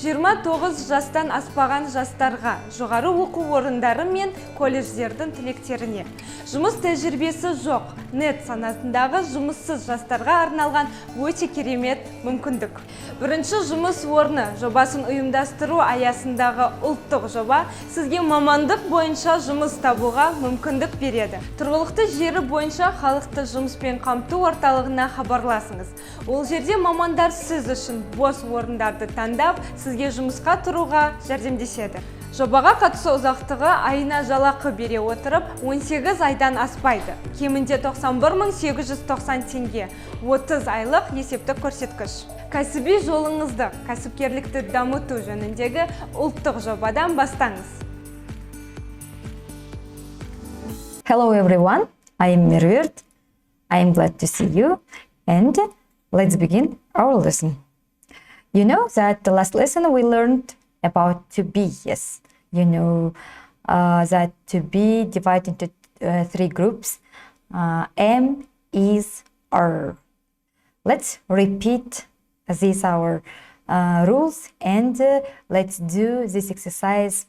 29 жастан аспаған жастарға, жоғары оқу орындары мен колледждердің түлектеріне. Жұмыс тәжірибесі жоқ, нет санатындағы жұмыссыз жастарға арналған өте керемет мүмкіндік. Бірінші жұмыс орны жобасын ұйымдастыру аясындағы ұлттық жоба сізге мамандық бойынша жұмыс табуға мүмкіндік береді. Тұрғылықты жері бойынша халықты жұмыспен қамту орталығына хабарласыңыз. Ол жерде мамандар сіз үшін бос орындарды таңдап, сізге жұмысқа тұруға жәрдемдеседі. Жобаға қатысу ұзақтығы айына жалақы бере отырып 18 айдан аспайды. Кемінде 91.890 теңге, 30 айлық есептік көрсеткіш. Кәсіби жолыңызды, кәсіпкерлікті дамыту жөніндегі ұлттық жобадан бастаңыз. Hello everyone, I am Mervert. I am glad to see you and let's begin our lesson. You know that the last lesson we learned about to be, yes. You know that to be divided into three groups, am, is, are. Let's repeat these our rules and let's do this exercise.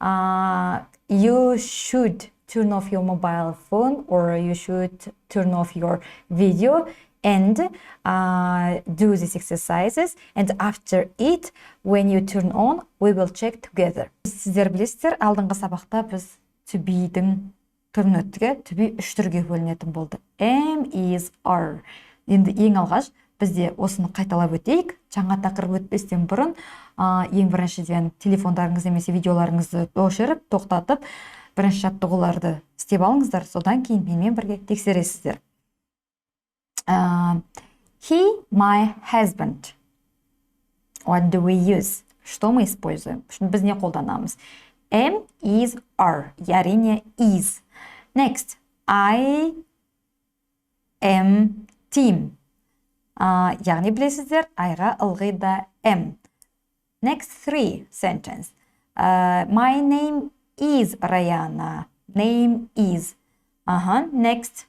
You should turn off your mobile phone or you should turn off your video and do these exercises, and after it, when you turn on, we will check together. Сіздер білесіздер, алдыңғы сабақта біз to be-дің түрін өттіге, to be үш түрге бөлінетін болды. Am, is, are. Енді ең алғаш бізде осыны қайталап өтейік. Жаңа тақырып өтпестен бұрын, ең біріншіден телефондарыңыз немесе видеоларыңызды өшіріп, тоқтатып, бірінші жаттығуларды істеп алыңыздар, содан кейін менімен бірге тексересіздер. He, my husband. What do we use? Что мы используем? Біз не қолданамыз? Am, is, are. Әрине is. Next, I am Tim. Яғни білесіздер, айға ылғи да am. Next, three sentence. My name is Rayana. Name is. Next.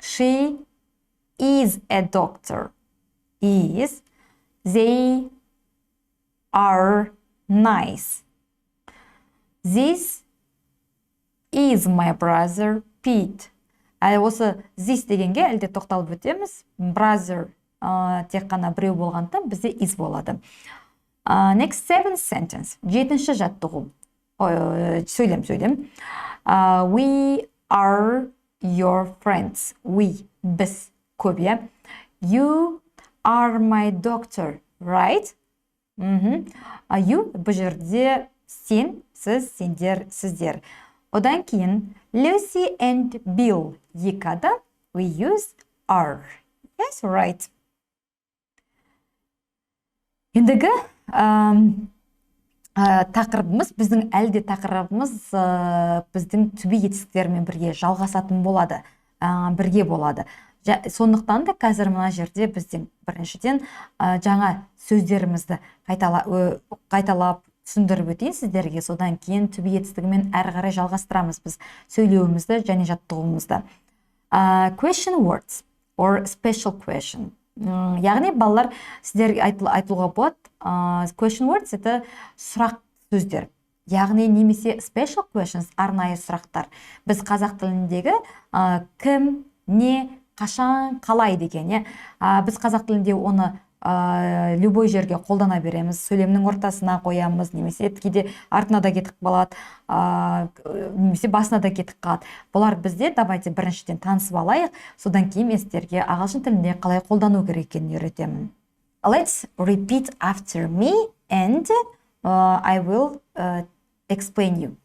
She is a doctor. Is. They are nice. This is my brother Pete. Осы this дегенге әлде тоқталып өтеміз. Brother тек қана біреу болғандықтан бізде is болады. Next, seventh sentence. Жетінші жаттығу. Сөйлем. We are your friends. We, біз, көп, иә. You are my doctor, right? You, бұл жерде сен, сіз, сендер, сіздер. Одан кейін, Lucy and Bill, екі адам, we use are. Yes, right. Ендігі тақырыбымыз, біздің әлде тақырыбымыз біздің түбі етістіктермен бірге жалғасатын болады, бірге болады. Сондықтан да қазір мына жерде біздің біріншіден жаңа сөздерімізді қайталап түсіндіріп өтейін сіздерге, содан кейін түбі етістігімен әрі қарай жалғастырамыз біз сөйлеуімізді және жаттығуымызды. Question words or special question. Яғни балалар сіздерге айтылуға болады. Question words это сұрақ сөздер. Яғни немесе special questions арнайы сұрақтар. Біз қазақ тіліндегі кім, не, қашан, қалай деген. Біз қазақ тілінде оны любой жерге қолдана береміз. Сөйлемнің ортасына қоямыз, немесе кейде артына да кетіп қалады, немесе басына да кетіп қалады. Бұлар бізде, давайте біріншіден танысып алайық, содан кейін мен сіздерге ағылшын тілінде қалай қолдану керек екенін үйретемін. Let's repeat after me and I will explain you.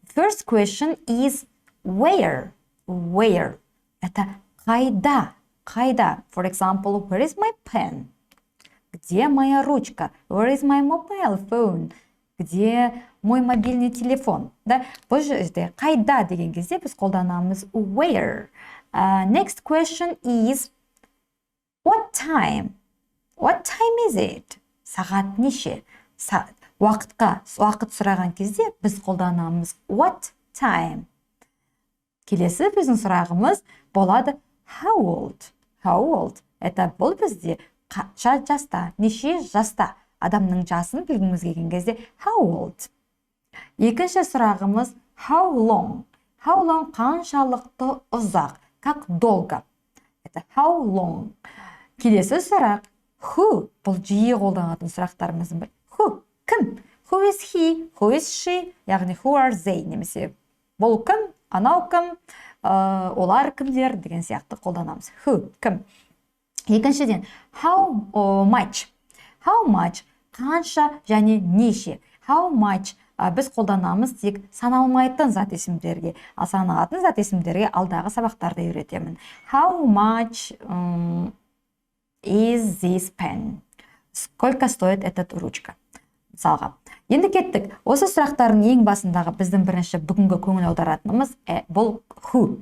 First question is where? Where? Это қайда? Қайда? For example, where is my pen? Где моя ручка? Where is my mobile phone? Где мой мобильный телефон? Да? Бұл жерде қайда деген кезде біз қолданамыз where. Next question is what time? What time is it? Сағат неше? Уақыт сұраған кезде біз қолданамыз what time. Келесі біздің сұрағымыз болады how old? How old? Это бұл бізде қанша жаста, неше жаста. Адамның жасын білгіміз келген кезде how old. Екінші сұрағымыз how long. How long қаншалықты ұзақ, как долго. Это how long. Келесі сұрақ who. Бұл жиі қолданатын сұрақтарымыздың бірі. Who, кім? Who is he, who is she, яғни who are they, немесе бұл кім, анау кім, олар кімдер деген сияқты қолданамыз. Who, кім. Екіншіден how much. How much қанша және неше. How much біз қолданамыз тек саналмайтын зат есімдерге, ал саналатын зат есімдерге алдағы сабақтарда үйретемін. How much is this pen? Сколько стоит этот ручка? Мысалға. Енді кеттік. Осы сұрақтардың ең басындағы біздің бірінші бүгінгі көңіл аударатынымыз бұл who.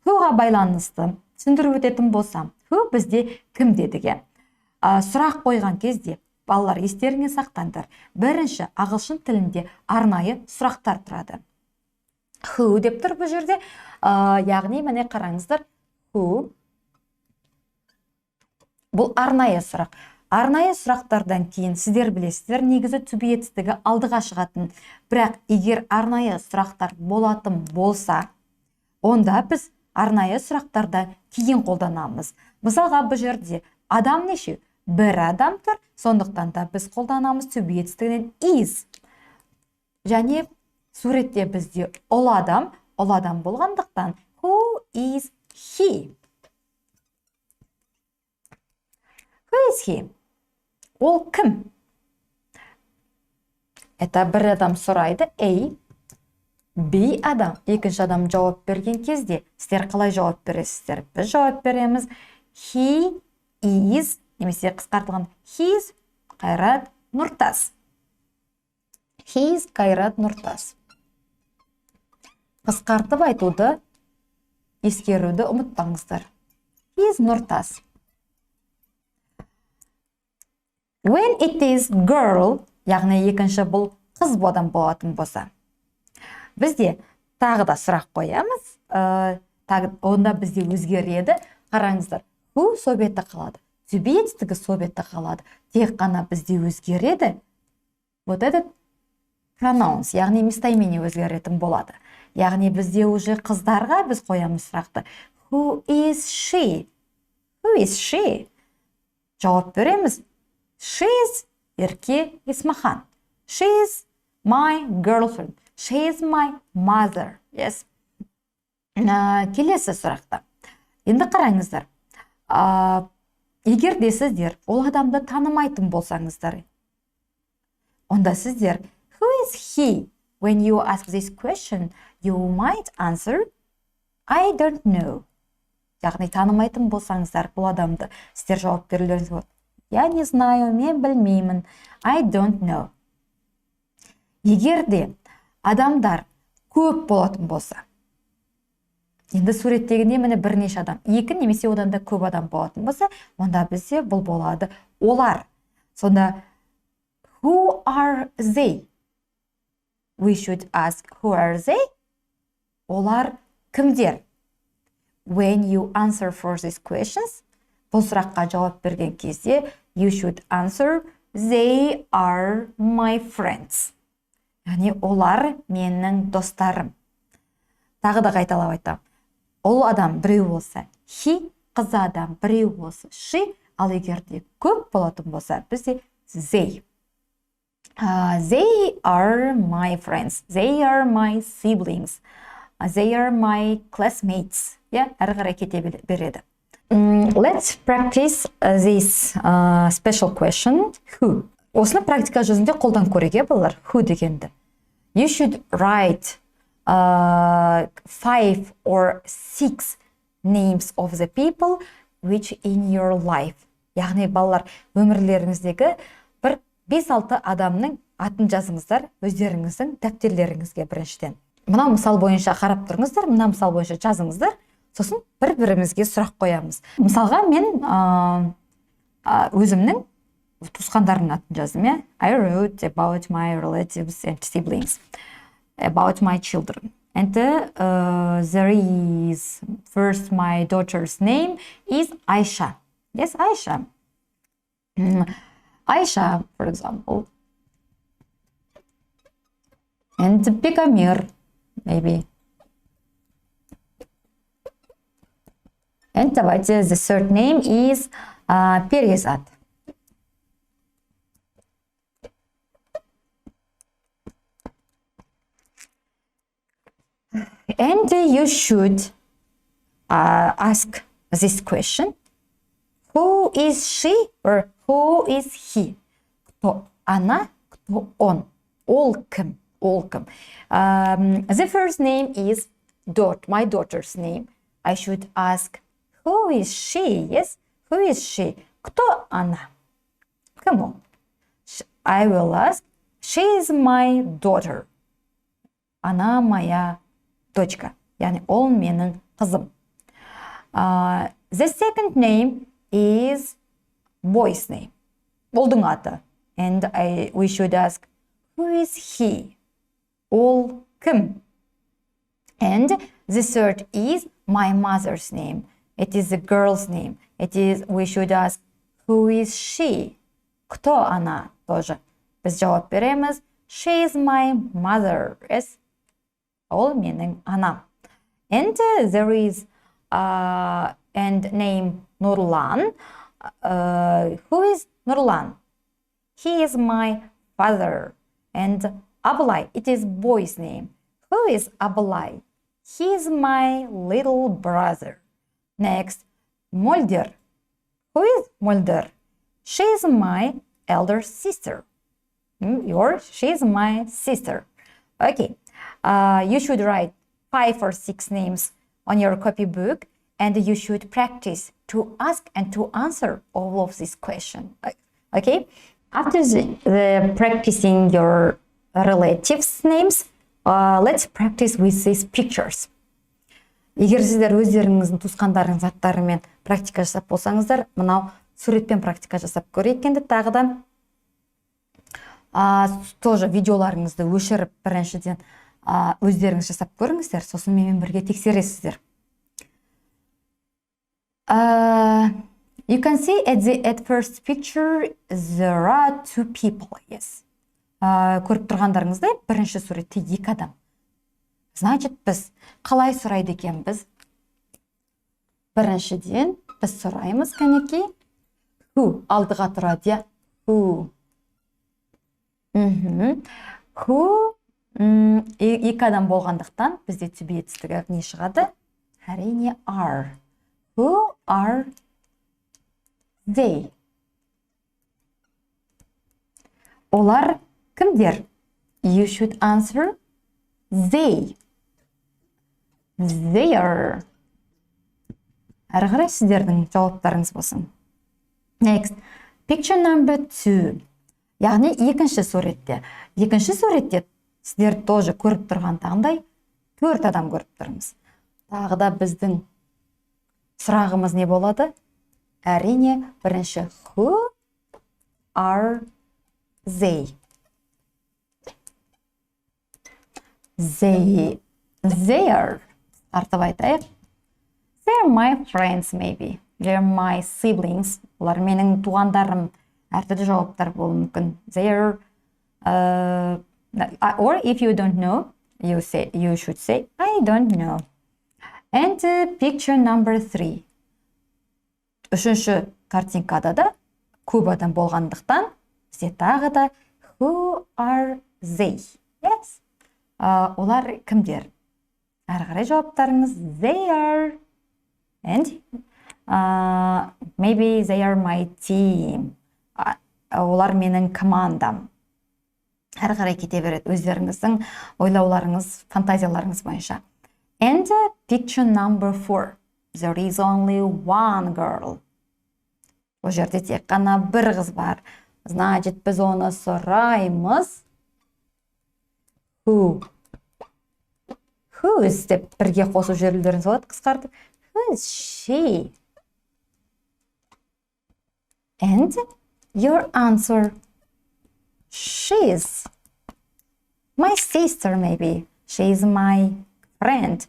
Whoға байланысты түсіндіріп өтетін болсам, who бізде кім дедіге. Сұрақ қойған кезде балалар естеріңе сақтаңдар. Бірінші ағылшын тілінде арнайы сұрақтар тұрады. Who деп тұр бұл жерде. Яғни міне қараңыздар. Who бұл арнайы сұрақ. Арнайы сұрақтардан кейін сіздер білесіздер, негізі түбі етістігі алдыға шығатын. Бірақ егер арнайы сұрақтар болатын болса, онда біз арнайы сұрақтарда кейін қолданамыз. Мысалға бұл жерде адам неше? Бір адам тұр, сондықтан да біз қолданамыз түбі етістігінен is. Және суретте бізде ол адам болғандықтан who is he? Who is he? Ол кім? Это бір адам сұрайды, A. B адам, екінші адам жауап берген кезде, сіздер қалай жауап бересіздер? Біз жауап береміз. He is, немесе қысқартылған his Қайрат Нұртас. His Қайрат Нұртас. Қысқартып айтуды, ескеруді ұмытпаңыздар. His Нұртас. When it is girl, яғни екінші бұл қыз бодан болатын болса, бізде тағы да сұрақ қоямыз. Онда бізде өзгереді. Қараңыздар, who со беті қалады. Түбі етістігі со беті қалады. Тек қана бізде өзгереді. Вот этот pronouns, яғни местоимение өзгеретін болады. Яғни бізде уже қыздарға біз қоямыз сұрақты. Who is she? Who is she? Жауап береміз. She is Ерке Исмахан. She is my girlfriend. She is my mother. Yes. Келесі сұрақта. Енді қараңыздар. Егер де сіздер ол адамды танымайтын болсаңыздар, онда сіздер who is he? When you ask this question, you might answer I don't know. Яғни танымайтын болсаңыздар бұл адамды, сіздер жауап берулеріңіз болады. Я не знаю, мен білмеймін. I don't know. Егер де адамдар көп болатын болса, енді суреттегенде міне бірнеше адам, екі немесе одан да көп адам болатын болса, онда бізде бұл болады олар. Сонда who are they? We should ask who are they? Олар кімдер? When you answer for these questions, бұл сұраққа жауап берген кезде, you should answer they are my friends. Яғни олар менің достарым. Тағы да қайталап айтам. Ол адам біреу болса, he, қыз адам біреу болса, she, ал егерде көп болатын болса, бізде they. They are my friends. They are my siblings. They are my classmates. Әрі қарай кете береді. Let's practice this special question. Who? Осыны практика жүзінде қолдан көреге болар. Who дегенді. You should write 5 or 6 names of the people which in your life. Яғни балалар өмірлеріңіздегі бір 5-6 адамның атын жазыңыздар өздеріңіздің дәптерлеріңізге біріншіден. Мына мысал бойынша қарап тұрыңыздар, мына мысал бойынша жазыңыздар. Сосын бір-бірімізге сұрақ қоямыз. Мысалға мен өзімнің туысқандарымның атын жаздым. I wrote about my relatives and siblings, about my children. And there is first my daughter's name is Aisha. Yes, Aisha. Aisha, for example. And Bigamir, maybe. And давайте, the third name is Перизат. And you should ask this question. Who is she or who is he? Кто она, кто он? All кім, all кім. The first name is my daughter's name. I should ask, who is she? Yes, who is she? Кто она? Come on. I will ask, she is my daughter. Она моя дочка. Yani ол менің қызым. The second name is boy's name. Олдың аты. And we should ask, who is he? Ол кім? And the third is my mother's name. It is a girl's name. We should ask, who is she? Кто она? Тоже. Біз жауап береміз. She is my mother. Yes. Ол менің анам. And there is and name Nurlan. Who is Nurlan? He is my father. And Ablay, it is boy's name. Who is Ablay? He is my little brother. Next, Mulder. Who is Mulder? She is my elder sister. She is my sister. Okay. You should write 5 or 6 names on your copybook, and you should practice to ask and to answer all of these questions. Okay? After the practicing your relatives' names, let's practice with these pictures. Егер сіздер өздеріңіздің туысқандарыңыз аттарымен практика жасап болсаңыздар, мынау суретпен практика жасап көрейік. Енді тағы да тоже видеоларыңызды өшіріп біріншіден өздеріңіз жасап көріңіздер, сосын менімен бірге тексересіздер. You can see at first picture there are 2 people. Yes. Көріп тұрғандарыңыздай бірінші суретте 2 адам. Значит, біз қалай сұрайды екенбіз? Біріншіден біз сұраймыз, кәнекей. Who алдыға тұрады, who. Who 2 адам болғандықтан бізде түбе етістігі не шығады? Әрине are. Who are they? Олар кімдер? You should answer they. They are. Әрі қарай сіздердің жауаптарыңыз болсын. Next, picture number 2. Яғни екінші суретте. Екінші суретте сіздер тоже көріп тұрғандағындай 4 адам көріп тұрмыз. Тағы да біздің сұрағымыз не болады? Әрине, бірінші who are they? They are. Артып айтайық. They're my friends, maybe. They're my siblings. Олар менің туғандарым. Әртүрлі жауаптар болуы мүмкін. They're or if you don't know, you should say I don't know. And picture number 3. Үшінші картинкада да көп адам болғандықтан бізде тағы да who are they? Yes. Олар кімдер? Әрі қарай жауаптарыңыз they are. And maybe they are my team. Олар менің командам. Әрі қарай кете береді өздеріңіздің ойлауларыңыз, фантазияларыңыз бойынша. And picture number 4. There is only one girl. Ол жерде тек қана бір қыз бар. Значит, біз оны сұраймыз. Who is деп бірге қосып жіберулеріңіз болады қысқартып. Who is she? And your answer. She's my sister, maybe. She's my friend.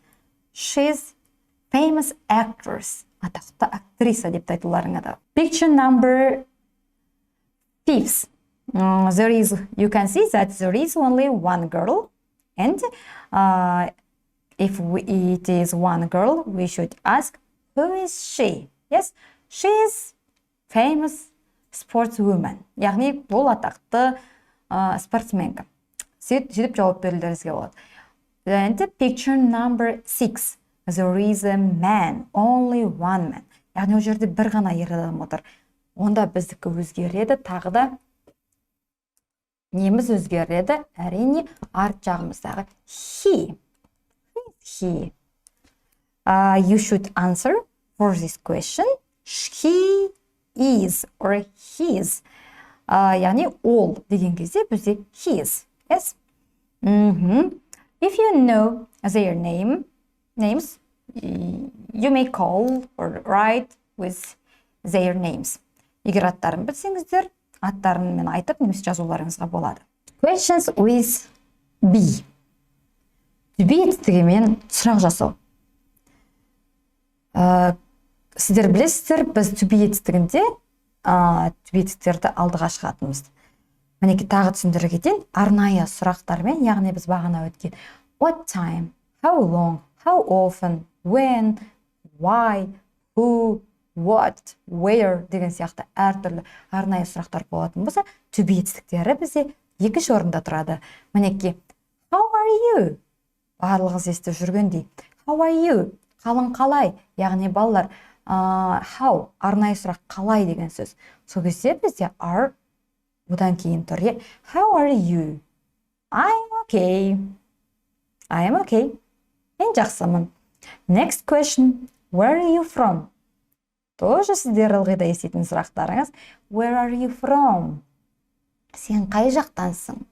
She's famous actress. Атақты актриса деп айтуларыңа да. Picture number Fifth, you can see that there is only one girl, and if it is one girl, we should ask, who is she? Yes, she is famous sportswoman. Яғни бұл атақты спортсменка. Сөйтіп жауап берулеріңізге болады. And picture number 6. There is a man, only one man. Яғни ол жерде бір ғана ер адам отыр. Онда біздікі өзгереді, тағы да неміз өзгереді, әрине арт жағымыздағы he. He. You should answer for this question. He is or his. Яғни ол деген кезде бізде his. Yes. If you know their names, you may call or write with their names. Егер аттарын білсеңіздер, аттарымен айтып, немесе жазуларыңызға болады. Questions with B. Түбі етістігімен сұрақ жасау. Сіздер білесіздер, біз түбі етістігінде түбі етістіктерді алдыға шығатынымыз. Мінеки тағы түсіндіре кетейін, арнайы сұрақтармен, яғни біз бағана өткен what time, how long, how often, when, why, who, what, where деген сияқты әртүрлі арнайы сұрақтар болатын болса, түбі етістіктері бізде екінші орында тұрады. Мінеки how are you? Барлығыз естіп жүргендей. How are you? Қалың қалай? Яғни балалар, how арнайы сұрақ қалай деген сөз. Сол кезде бізде are бұдан кейін тұр. How are you? I'm okay. I am okay. Мен жақсымын. Next question. Where are you from? Тоже сіздер ылғида еститін сұрақтарыңыз. Where are you from? Сен қай жақтансың?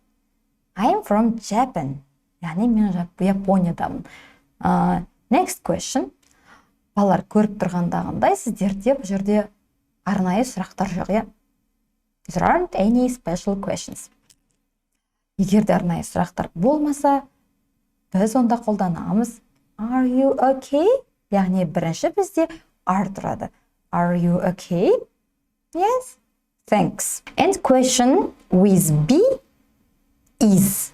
I am from Japan. Яғни мен Япониядамын. Next question. Балалар көріп тұрғандағындай сіздерде бұл жерде арнайы сұрақтар жоқ. There aren't any special questions. Егер де арнайы сұрақтар болмаса, біз онда қолданамыз. Are you okay? Яғни бірінші бізде are тұрады. Are you okay? Yes. Thanks. And question with B is.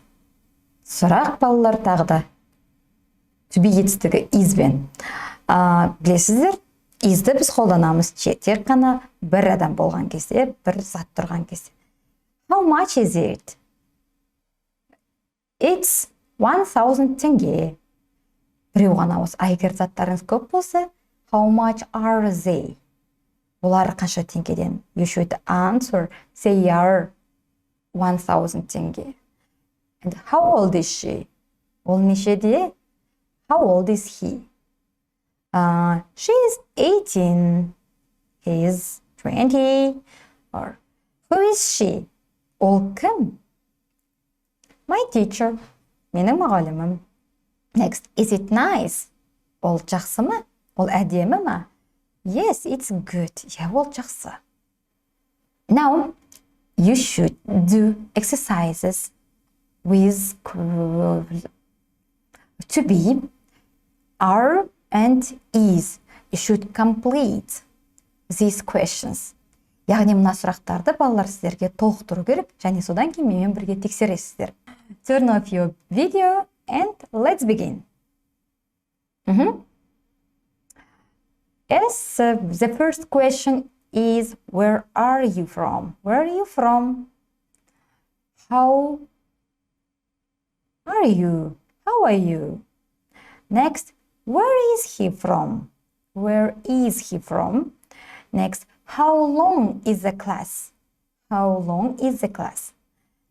Сұрақ балалар тағы да. Түбі етістігі is бен. Білесіздер, is'ді біз қолданамыз тек қана бір адам болған кезде, бір зат тұрған кезде. How much is it? It's 1000 теңге. Біреу ғана осы. Егер заттарыңыз көп болса, how much are they? Олар қанша теңгеден? You should answer, they are 1000 теңге. And how old is she? Ол нешеде? How old is he? She is 18. He is 20. Or who is she? Ол кім? My teacher. Менің мұғалімім. Next, is it nice? Ол жақсы ма? Ол әдемі ма? Yes, it's good. Ол жақсы. Now, you should do exercises with to be, are, and is. You should complete these questions. Яғни мына сұрақтарды балалар сіздерге толықтыру керек, және содан кейін менімен бірге тексересіздер. Turn off your video and let's begin. Yes, the first question is, where are you from? Where are you from? How are you? How are you? Next, where is he from? Where is he from? Next, how long is the class? How long is the class?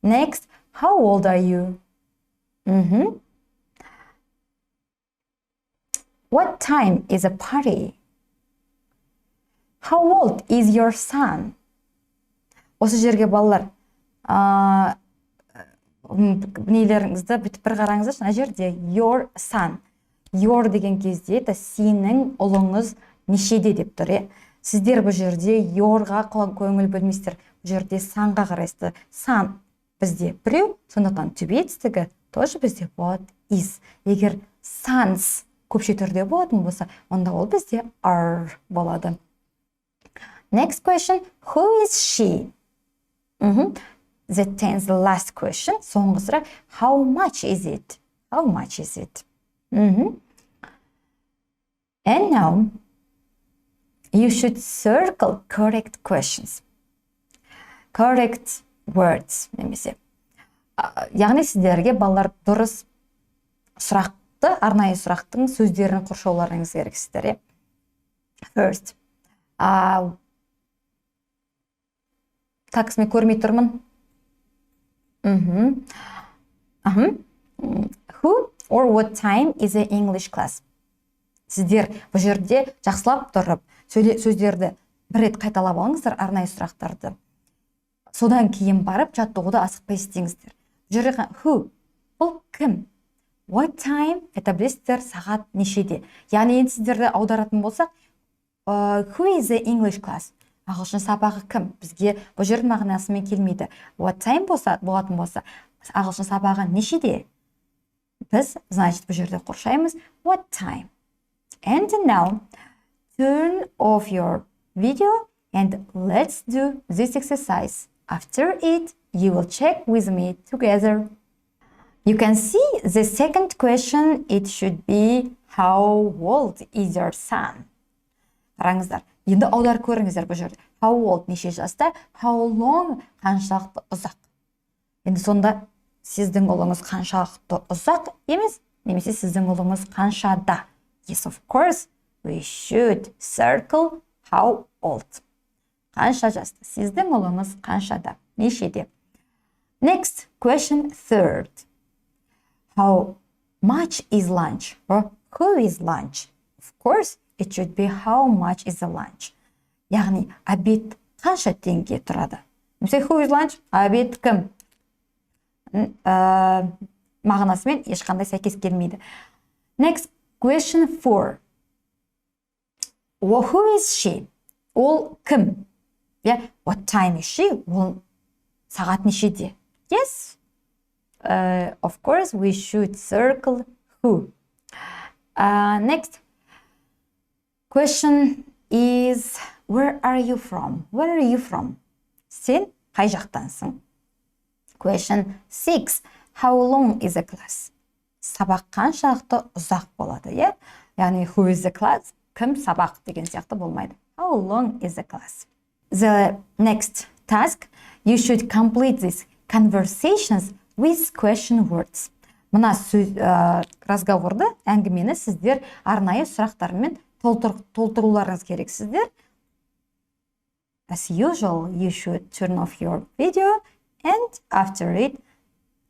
Next, how old are you? What time is a party? How old is your son? Осы жерге балалар, нелеріңізді бүйтіп бір қараңыздар, мына жерде your son. Your деген кезде сенің ұлыңыз нешеде деп тұр. Сіздер бұл жерде yourға көңіл бөлмейсіздер. Бұл жерде санға қарайсыздар. Сан бізде біреу, сондықтан түбі етістігі тоже бізде болады is. Егер sons көпше түрде болатын болса, онда ол бізде are болады. Next question, who is she? That ends the last question. Соңғы сұрақ. How much is it? How much is it? And now, you should circle correct questions. Correct words, немесе. Яғни сіздерге балалар дұрыс сұрақты, арнайы сұрақтың сөздерін қоршауларыңыз керексіздер. First. Такс мен көрмей тұрмын. Who or what time is the English class? Сіздер бұл жерде жақсылап тұрып, сөздерді бір рет қайталап алыңыздар, арнайы сұрақтарды. Содан кейін барып, жаттығуды асықпай істеңіздер. Бұл жерде who? Бұл кім? What time? Это білесіздер, сағат нешеде. Яғни енді сіздерді аударатын болсақ, who is the English class? Ағылшын сабағы кім? Бізге бұл жердің мағынасымен келмейді. What time болатын болса, ағылшын сабағы нешеде? Біз, значит, бұл жерде қоршаймыз. What time? And now, turn off your video and let's do this exercise. After it, you will check with me together. You can see the second question, it should be, how old is your son? Қараңыздар, енді аудар көріңіздер бұл жерде. How old, неше жаста? How long, қаншалықты ұзақ. Енді сонда сіздің ұлыңыз қаншалықты ұзақ емес, немесе сіздің ұлыңыз қаншада. Yes, of course, we should circle how old. Қанша жаста? Сіздің ұлыңыз қаншада? Нешеде? Next question, third. How much is lunch? Or who is lunch? Of course, it should be how much is the lunch. Яғни, обед қанша теңге тұрады? Немесе who is lunch? Обед кім? Мағынасымен ешқандай сәйкес келмейді. Next question 4. Who is she? Ол кім? What time is she? Ол сағат нешеде? Yes. Of course, we should circle who. Next question is, where are you from? Where are you from? Сен қай жақтансың? Question 6. How long is the class? Сабақ қаншалықты ұзақ болады, Яғни, who is the class? Кім сабақ деген сияқты болмайды. How long is the class? The next task, you should complete these conversations with question words. Мына разговорды, әңгімені сіздер арнайы сұрақтармен толтыруларыңыз керексіздер. As usual, you should turn off your video and after it,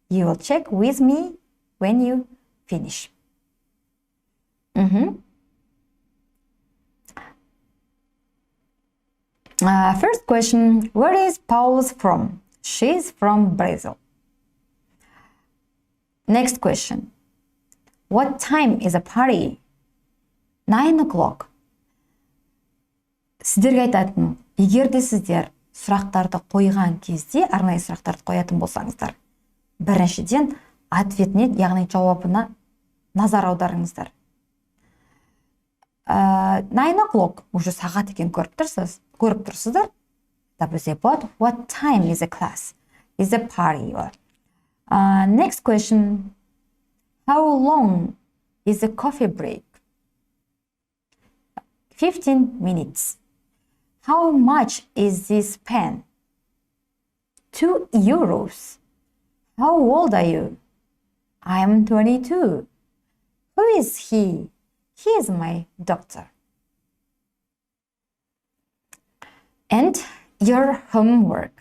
you will check with me when you finish. First question, where is Paula from? She's from Brazil. Next question, what time is a party? 9 o'clock. Сіздерге айтатын, егер де сіздер сұрақтарды қойған кезде, арнайы сұрақтарды қоятын болсаңыздар, біріншіден ответіне, яғни жауабына назар аударыңыздар. 9 o'clock, уже сағат екен көріп тұрсыздар. That will say, what time is the class? Is the party? Next question, how long is the coffee break? 15 minutes. How much is this pen? 2 euros. How old are you? I am 22. Who is he? He is my doctor. And your homework.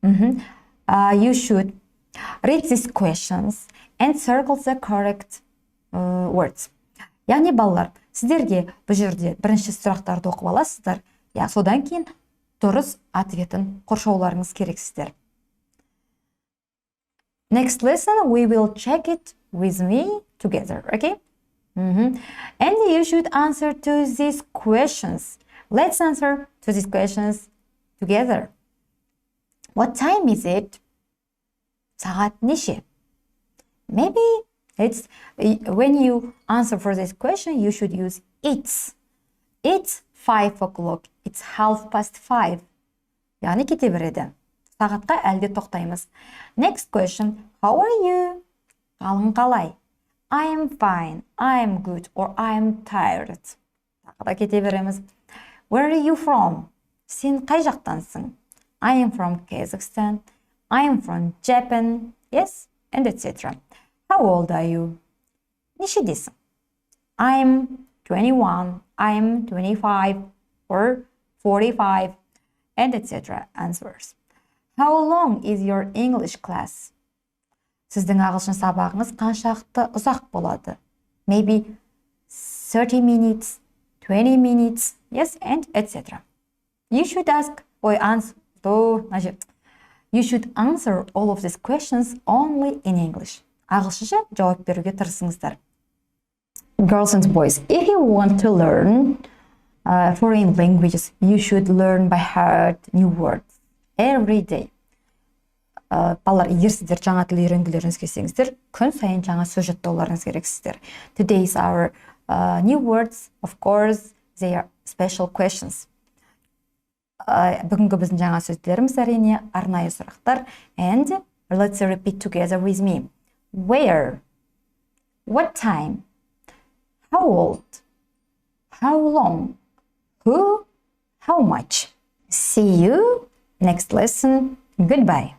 You should read these questions and circle the correct words. Яғни балалар, сіздерге бұл жерде бірінші сұрақтарды оқып аласыздар, содан кейін дұрыс ответін қоршауларыңыз керексіздер. Next lesson, we will check it with me together, okay? And you should answer to these questions. Let's answer to these questions together. What time is it? Сағат неше? Maybe it's when you answer for this question, you should use it's. It's 5 o'clock. It's 5:30. Яғни кете береді. сағатқа әлде тоқтаймыз. Next question. How are you? Қалың қалай? I am fine, I am good, or I am tired. Тағы да кете береміз. Where are you from? Сен қай жақтансың? I am from Kazakhstan, I am from Japan, yes, and etc. How old are you? Нешедесің? I am 21, I am 25, or 45, and etc. answers. How long is your English class? Сіздің ағылшын сабағыңыз қаншақты ұзақ болады? Maybe 30 minutes, 20 minutes, yes, and etc. You should You should answer all of these questions only in English. Ағылшынша жауап беруге тырысыңыздар. Girls and boys, if you want to learn foreign languages, you should learn by heart new words every day. Балалар, егер сіздер жаңа тіл үйренгілеріңіз келсеңіздер, күн сайын жаңа сөз жаттауларыңыз керексіздер. Today is our new words, of course, they are special questions. Бүгінгі біздің жаңа сөздеріміз әрине арнайы сұрақтар. And let's repeat together with me. Where? What time? How old? How long? Who? How much? See you next lesson. Goodbye.